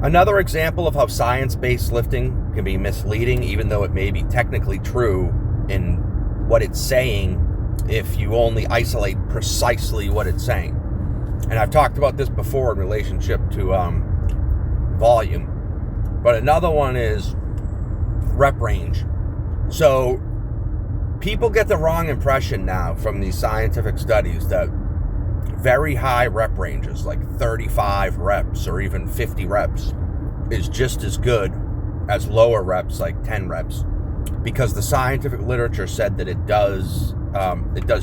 Another example of how science-based lifting can be misleading, even though it may be technically true in what it's saying if you only isolate precisely what it's saying. And I've talked about this before in relationship to volume. But another one is rep range. So people get the wrong impression now from these scientific studies that very high rep ranges, like 35 reps or even 50 reps, is just as good as lower reps, like 10 reps, because the scientific literature said that it does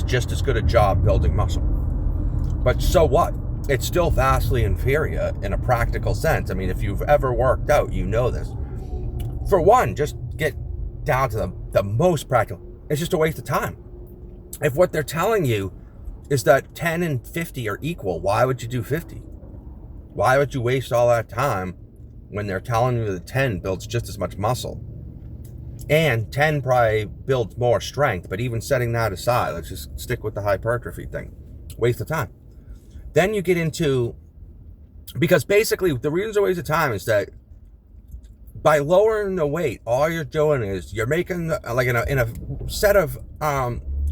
just as good a job building muscle. But so what? It's still vastly inferior in a practical sense. I mean, if you've ever worked out, you know this. For one, just get down to the most practical. It's just a waste of time. If what they're telling you is that 10 and 50 are equal, why would you do 50? Why would you waste all that time when they're telling you that 10 builds just as much muscle? And 10 probably builds more strength, but even setting that aside, let's just stick with the hypertrophy thing. Waste of time. Then you get into, because basically the reason it's a waste of time is that by lowering the weight, all you're doing is you're making, like in a set of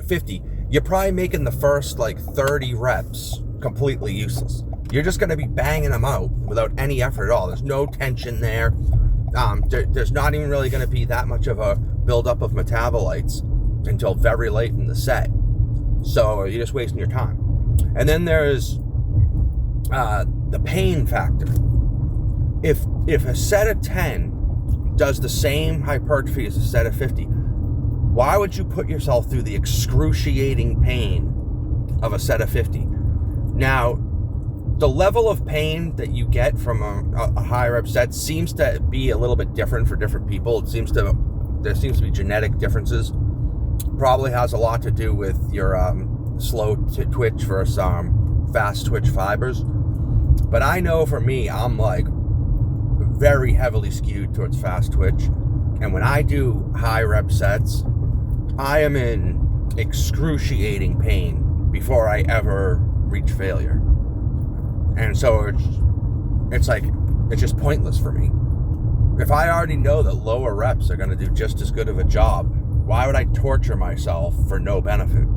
50, you're probably making the first like 30 reps completely useless. You're just going to be banging them out without any effort at all. There's no tension there. There's not even really going to be that much of a buildup of metabolites until very late in the set. So you're just wasting your time. And then there's the pain factor. If a set of 10 does the same hypertrophy as a set of 50, why would you put yourself through the excruciating pain of a set of 50? Now, the level of pain that you get from a high rep set seems to be a little bit different for different people. There seems to be genetic differences. Probably has a lot to do with your slow twitch versus fast twitch fibers. But I know for me, I'm like very heavily skewed towards fast twitch. And when I do high rep sets, I am in excruciating pain before I ever reach failure. And so it's just pointless for me. If I already know that lower reps are going to do just as good of a job, why would I torture myself for no benefit?